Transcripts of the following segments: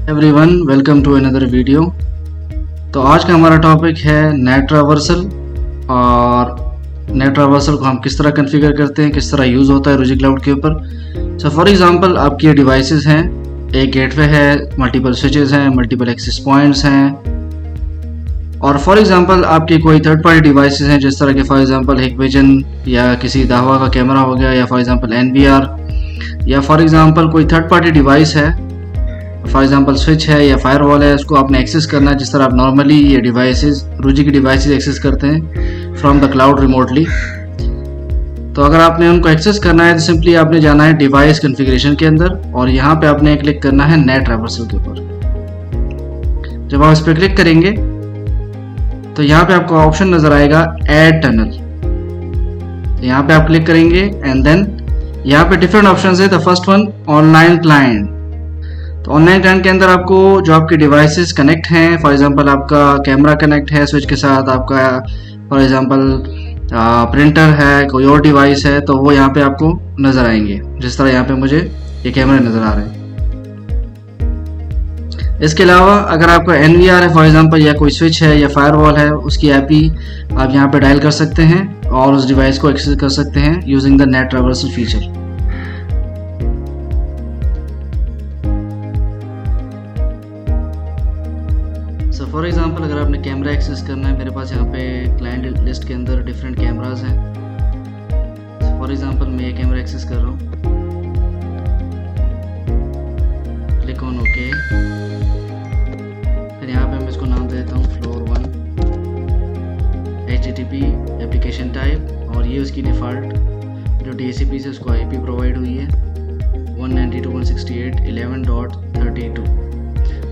Everyone, welcome to another video. तो आज का हमारा टॉपिक है नेट ट्रैवर्सल। और नेट ट्रैवर्सल को हम किस तरह कॉन्फ़िगर करते हैं, किस तरह यूज़ होता है रूजी क्लाउड के ऊपर। सो फॉर एग्जांपल, आपकी ये डिवाइसेस हैं, एक गेटवे है, मल्टीपल स्विचेस हैं, मल्टीपल एक्सेस पॉइंट्स हैं। और फॉर एग्जांपल आपकी कोई थर्ड पार्टी डिवाइसेस हैं, जिस तरह के फॉर एग्जांपल हिकविजन या किसी दावा का कैमरा हो गया, या फॉर एग्जांपल एनवीआर, या फॉर एग्जांपल कोई थर्ड पार्टी डिवाइस है, फॉर एग्जांपल स्विच है या फायरवॉल है, उसको आपने एक्सेस करना है जिस तरह आप नॉर्मली ये डिवाइसेस रूजी की डिवाइसेस एक्सेस करते हैं फ्रॉम द क्लाउड रिमोटली। तो अगर आपने उनको एक्सेस करना है तो सिंपली आपने जाना है डिवाइस कॉन्फ़िगरेशन के अंदर, और यहाँ पे आपने क्लिक करना है नेट ट्रैवर्सल के ऊपर। जब आप इस पर क्लिक करेंगे तो यहाँ पे आपको ऑप्शन नजर आएगा ऐड टनल। यहाँ पे आप क्लिक करेंगे एंड देन यहाँ पे डिफरेंट ऑप्शन है। The first one online client. तो ऑनलाइन क्लाइंट के अंदर आपको जो आपके डिवाइसेस कनेक्ट हैं, फॉर एग्जांपल आपका कैमरा कनेक्ट है स्विच के साथ, आपका फॉर एग्जांपल प्रिंटर है, कोई और डिवाइस है, तो वो यहाँ पे आपको नज़र आएंगे। जिस तरह यहाँ पे मुझे ये कैमरे नज़र आ रहे हैं। इसके अलावा अगर आपका एनवीआर है फॉर एग्जांपल, या कोई स्विच है या फायरवॉल है, उसकी आईपी आप यहाँ पे डायल कर सकते हैं और उस डिवाइस को एक्सेस कर सकते हैं using the net traversal feature. So for example अगर आपने कैमरा एक्सेस करना है, मेरे पास यहाँ पे क्लाइंट लिस्ट के अंदर डिफरेंट कैमराज हैं। फॉर एग्जांपल मैं ये कैमरा एक्सेस कर रहा हूँ, क्लिक ऑन ओके। फिर यहाँ पे मैं इसको नाम देता हूँ फ्लोर 1, HTTP एप्लीकेशन टाइप, और ये उसकी डिफ़ॉल्ट जो DHCP से उसको IP प्रोवाइड हुई है 192.168.11.32।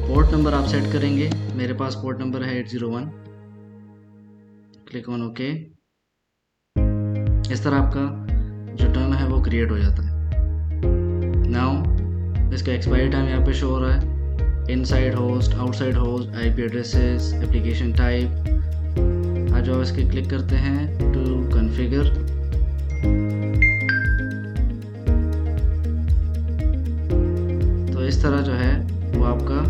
पोर्ट नंबर आप सेट करेंगे, मेरे पास पोर्ट नंबर है 801। Click on okay. इस तरह आपका जो टर्न है वो क्रिएट हो जाता है। नाउ इसका एक्सपायरी टाइम यहाँ पे शो हो रहा है, inside host, outside host, IP addresses, application type. आज जो इसके क्लिक करते हैं टू कॉन्फ़िगर, तो इस तरह जो है वो आपका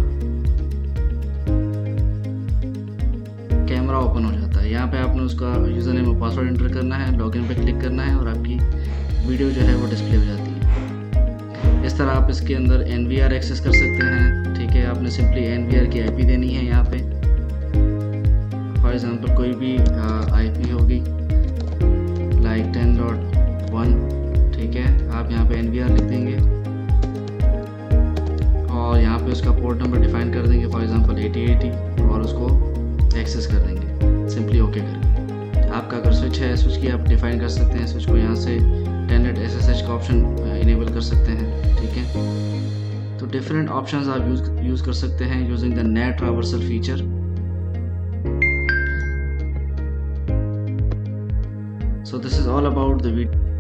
कैमरा ओपन हो जाता है। यहाँ पे आपने उसका यूज़र नेम और पासवर्ड एंटर करना है, लॉगिन पे क्लिक करना है और आपकी वीडियो जो है वो डिस्प्ले हो जाती है। इस तरह आप इसके अंदर एनवीआर एक्सेस कर सकते हैं। ठीक है, आपने सिंपली एनवीआर की आईपी देनी है यहाँ पे। फॉर एग्जांपल कोई भी आईपी होगी लाइक 10.1, ठीक है, आप यहाँ पे एनवीआर लिख देंगे और यहाँ पे उसका पोर्ट नंबर डिफाइन कर देंगे, फॉर एग्जांपल 8080, और उसको एक्सेस कर देंगे सिंपली ओके करके। आपका अगर स्विच है, स्विच की आप डिफाइन कर सकते हैं, स्विच को यहाँ से टेलनेट SSH का ऑप्शन इनेबल कर सकते हैं। ठीक है, तो डिफरेंट ऑप्शंस आप यूज़ कर सकते हैं using the net traversal feature. So this is all about the video.